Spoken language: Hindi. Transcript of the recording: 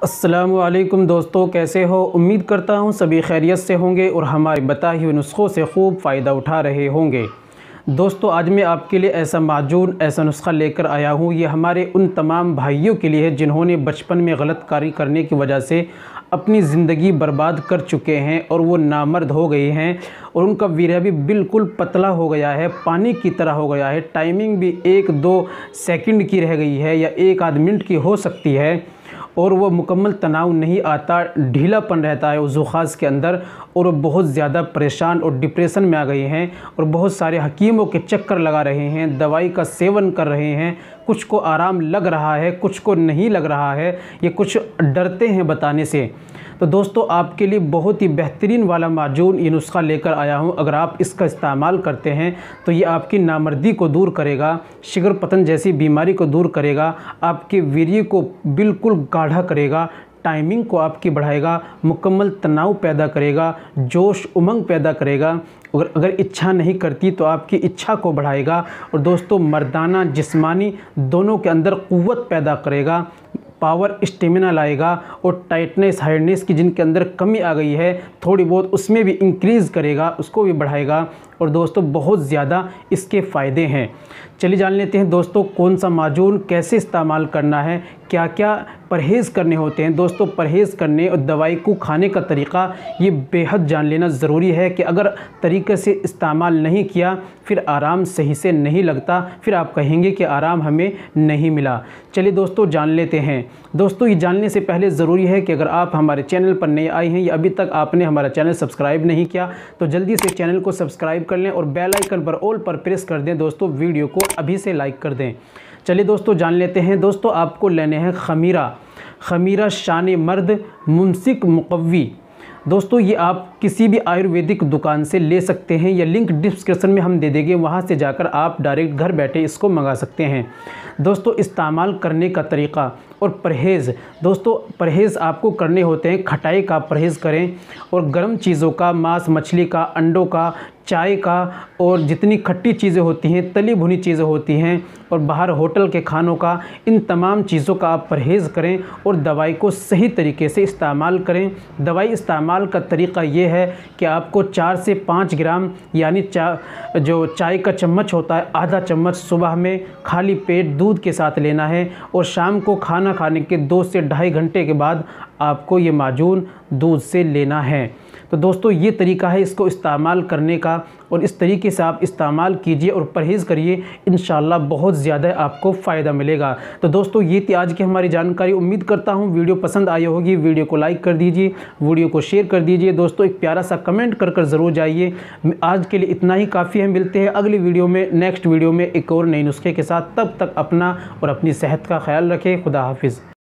अस्सलामुअलैकुम दोस्तों, कैसे हो। उम्मीद करता हूँ सभी खैरियत से होंगे और हमारे बताए हुए नुस्ख़ों से खूब फ़ायदा उठा रहे होंगे। दोस्तों, आज मैं आपके लिए ऐसा माजून, ऐसा नुस्ख़ा लेकर आया हूँ। ये हमारे उन तमाम भाइयों के लिए है जिन्होंने बचपन में गलत कार्य करने की वजह से अपनी ज़िंदगी बर्बाद कर चुके हैं और वो नामर्द हो गए हैं और उनका वीर्य भी बिल्कुल पतला हो गया है, पानी की तरह हो गया है। टाइमिंग भी 1-2 सेकंड की रह गई है या 1 आध मिनट की हो सकती है और वो मुकम्मल तनाव नहीं आता, ढीलापन रहता है उज़्ज़ो ख़ास के अंदर और वो बहुत ज़्यादा परेशान और डिप्रेशन में आ गए हैं और बहुत सारे हकीमों के चक्कर लगा रहे हैं, दवाई का सेवन कर रहे हैं। कुछ को आराम लग रहा है, कुछ को नहीं लग रहा है, ये कुछ डरते हैं बताने से। तो दोस्तों, आपके लिए बहुत ही बेहतरीन वाला माजून ये नुस्ख़ा लेकर आया हूँ। अगर आप इसका इस्तेमाल करते हैं तो ये आपकी नामर्दी को दूर करेगा, शिगर पतन जैसी बीमारी को दूर करेगा, आपके वीर्य को बिल्कुल गाढ़ा करेगा, टाइमिंग को आपकी बढ़ाएगा, मुकम्मल तनाव पैदा करेगा, जोश उमंग पैदा करेगा। अगर इच्छा नहीं करती तो आपकी इच्छा को बढ़ाएगा और दोस्तों, मर्दाना जिस्मानी दोनों के अंदर क़ुव्वत पैदा करेगा, पावर स्टेमिना लाएगा और टाइटनेस हार्डनेस की जिनके अंदर कमी आ गई है थोड़ी बहुत उसमें भी इंक्रीज़ करेगा, उसको भी बढ़ाएगा। और दोस्तों, बहुत ज़्यादा इसके फ़ायदे हैं। चलिए जान लेते हैं दोस्तों, कौन सा माजून कैसे इस्तेमाल करना है, क्या क्या परहेज़ करने होते हैं। दोस्तों, परहेज़ करने और दवाई को खाने का तरीक़ा ये बेहद जान लेना ज़रूरी है कि अगर तरीक़े से इस्तेमाल नहीं किया फिर आराम सही से नहीं लगता, फिर आप कहेंगे कि आराम हमें नहीं मिला। चलिए दोस्तों, जान लेते हैं। दोस्तों, ये जानने से पहले ज़रूरी है कि अगर आप हमारे चैनल पर नए आए हैं या अभी तक आपने हमारा चैनल सब्सक्राइब नहीं किया तो जल्दी से चैनल को सब्सक्राइब कर लें और बेल आइकन पर ऑल पर प्रेस कर दें। दोस्तों, वीडियो को अभी से लाइक कर दें। चलिए दोस्तों, जान लेते हैं। दोस्तों, आपको लेने हैं खमीरा शान मर्द मुमसिक मुक़व्वी। दोस्तों, ये आप किसी भी आयुर्वेदिक दुकान से ले सकते हैं या लिंक डिस्क्रिप्शन में हम दे देंगे, वहाँ से जाकर आप डायरेक्ट घर बैठे इसको मंगा सकते हैं। दोस्तों, इस्तेमाल करने का तरीक़ा और परहेज़। दोस्तों, परहेज़ आपको करने होते हैं, खटाई का परहेज़ करें और गर्म चीज़ों का, मांस मछली का, अंडों का, चाय का और जितनी खट्टी चीज़ें होती हैं, तली भुनी चीज़ें होती हैं और बाहर होटल के खानों का, इन तमाम चीज़ों का आप परहेज़ करें और दवाई को सही तरीके से इस्तेमाल करें। दवाई इस्तेमाल का तरीक़ा ये है कि आपको 4 से 5 ग्राम यानी जो चाय का चम्मच होता है, आधा चम्मच सुबह में खाली पेट दूध के साथ लेना है और शाम को खाना खाने के 2 से ढाई घंटे के बाद आपको ये माजून दूध से लेना है। तो दोस्तों, ये तरीका है इसको इस्तेमाल करने का और इस तरीके से आप इस्तेमाल कीजिए और परहेज़ करिए, इंशाल्लाह बहुत ज़्यादा आपको फ़ायदा मिलेगा। तो दोस्तों, ये थी आज की हमारी जानकारी। उम्मीद करता हूँ वीडियो पसंद आई होगी। वीडियो को लाइक कर दीजिए, वीडियो को शेयर कर दीजिए। दोस्तों, एक प्यारा सा कमेंट कर ज़रूर जाइए। आज के लिए इतना ही काफ़ी है। मिलते हैं अगली वीडियो में, नेक्स्ट वीडियो में एक और नए नुस्खे के साथ। तब तक अपना और अपनी सेहत का ख्याल रखें। खुदा हाफिज़।